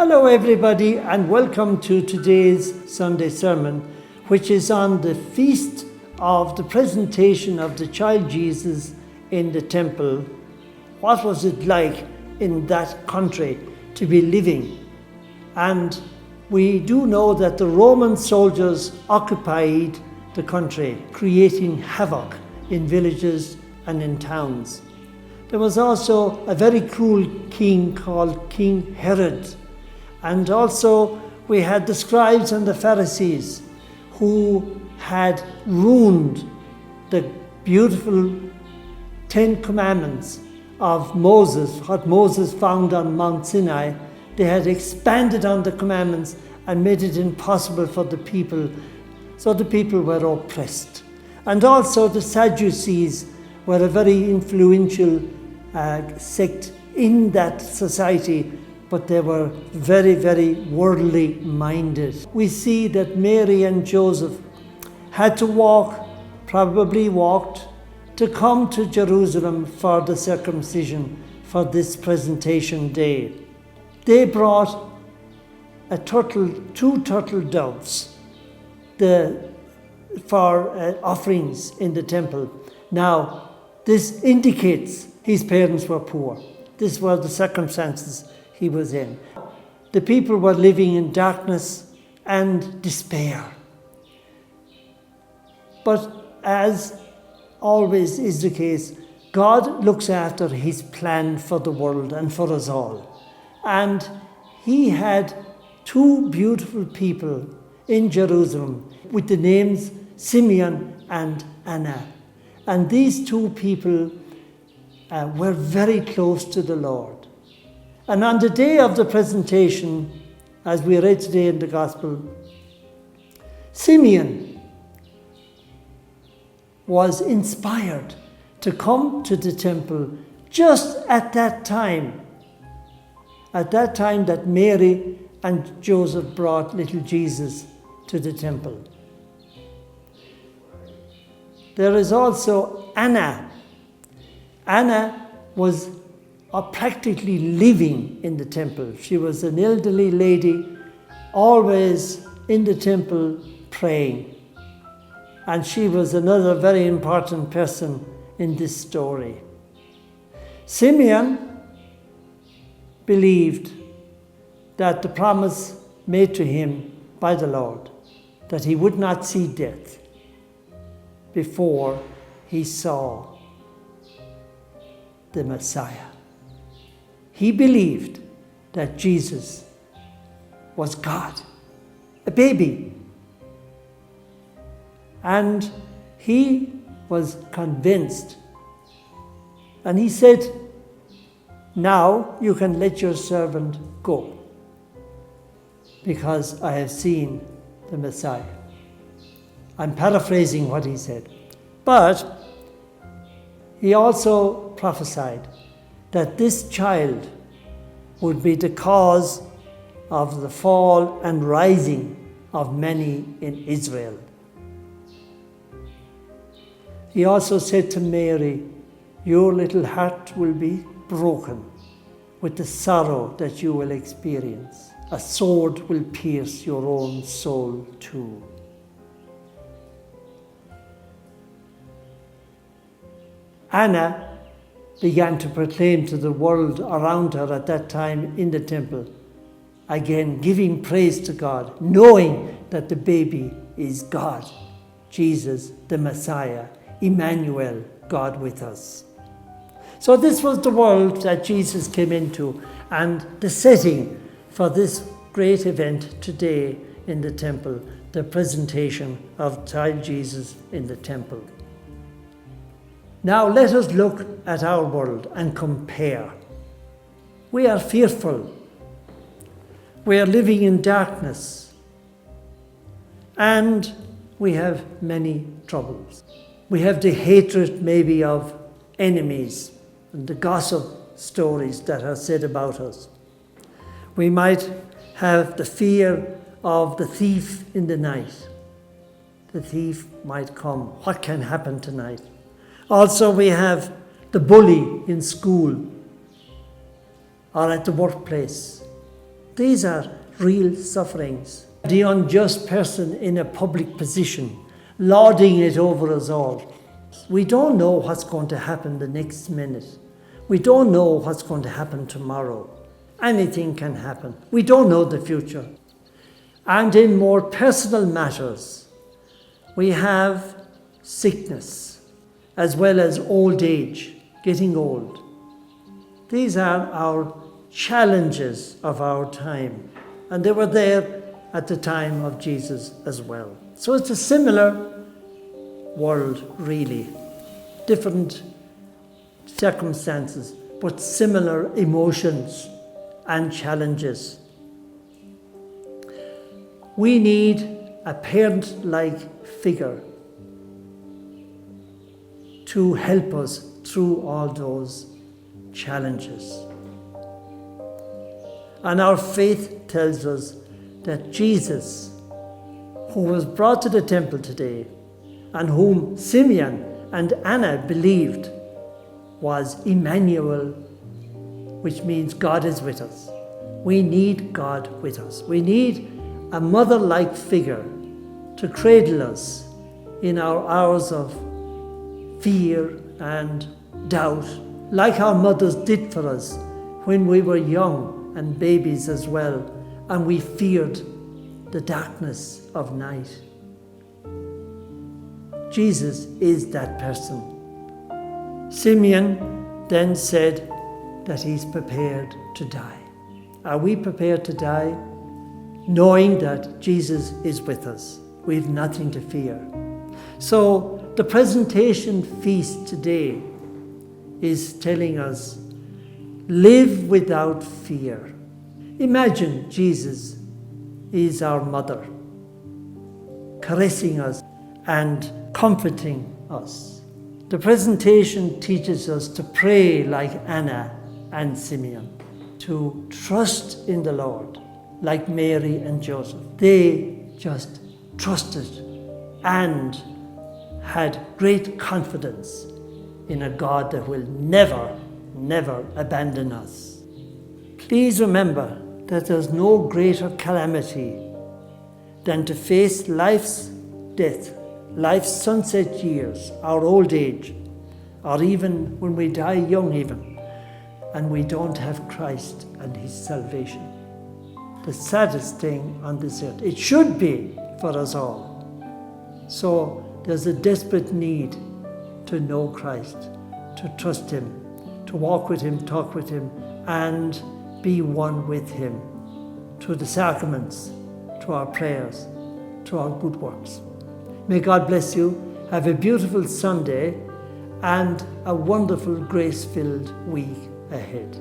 Hello everybody and welcome to today's Sunday sermon, which is on the feast of the presentation of the child Jesus in the temple. What was it like in that country to be living? And we do know that the Roman soldiers occupied the country, creating havoc in villages and in towns. There was also a very cruel king called King Herod. And also we had the scribes and the Pharisees who had ruined the beautiful 10 Commandments of Moses, what Moses found on Mount Sinai. They had expanded on the commandments and made it impossible for the people. So the people were oppressed. And also the Sadducees were a very influential sect in that society, but they were very, very worldly minded. We see that Mary and Joseph had to probably walked, to come to Jerusalem for the circumcision for this presentation day. They brought two turtle doves for offerings in the temple. Now, this indicates his parents were poor. These were the circumstances he was in. The people were living in darkness and despair. But as always is the case, God looks after his plan for the world and for us all. And he had two beautiful people in Jerusalem with the names Simeon and Anna. And these two people were very close to the Lord. And on the day of the presentation, as we read today in the Gospel, Simeon was inspired to come to the temple just at that time that Mary and Joseph brought little Jesus to the temple. There is also Anna. Anna was practically living in the temple. She was an elderly lady, always in the temple praying. And she was another very important person in this story. Simeon believed that the promise made to him by the Lord, that he would not see death before he saw the Messiah. He believed that Jesus was God, a baby. And he was convinced. And he said, "Now you can let your servant go, because I have seen the Messiah." I'm paraphrasing what he said. But he also prophesied that this child would be the cause of the fall and rising of many in Israel. He also said to Mary, "Your little heart will be broken with the sorrow that you will experience. A sword will pierce your own soul too." Anna began to proclaim to the world around her at that time in the temple, again giving praise to God, knowing that the baby is God, Jesus, the Messiah, Emmanuel, God with us. So this was the world that Jesus came into, and the setting for this great event today in the temple, the presentation of child Jesus in the temple. Now let us look at our world and compare. We are fearful. We are living in darkness. And we have many troubles. We have the hatred maybe of enemies and the gossip stories that are said about us. We might have the fear of the thief in the night. The thief might come. What can happen tonight? Also, we have the bully in school or at the workplace, These are real sufferings. The unjust person in a public position, lording it over us all. We don't know what's going to happen the next minute. We don't know what's going to happen tomorrow. Anything can happen. We don't know the future. And in more personal matters, we have sickness as well as old age, getting old. These are our challenges of our time, and they were there at the time of Jesus as well. So it's a similar world, really. Different circumstances, but similar emotions and challenges. We need a parent-like figure to help us through all those challenges. And our faith tells us that Jesus, who was brought to the temple today, and whom Simeon and Anna believed, was Emmanuel, which means God is with us. We need God with us. We need a mother-like figure to cradle us in our hours of fear and doubt, like our mothers did for us when we were young and babies as well, and we feared the darkness of night. Jesus is that person. Simeon then said that he's prepared to die. Are we prepared to die? Knowing that Jesus is with us, we have nothing to fear. So the presentation feast today is telling us, live without fear. Imagine Jesus is our mother, caressing us and comforting us. The presentation teaches us to pray like Anna and Simeon, to trust in the Lord like Mary and Joseph. They just trusted and had great confidence in a God that will never, never abandon us. Please remember that there's no greater calamity than to face life's death, life's sunset years, our old age, or even when we die young even, and we don't have Christ and his salvation. The saddest thing on this earth. It should be for us all. So there's a desperate need to know Christ, to trust him, to walk with him, talk with him, and be one with him through the sacraments, through our prayers, through our good works. May God bless you. Have a beautiful Sunday and a wonderful grace-filled week ahead.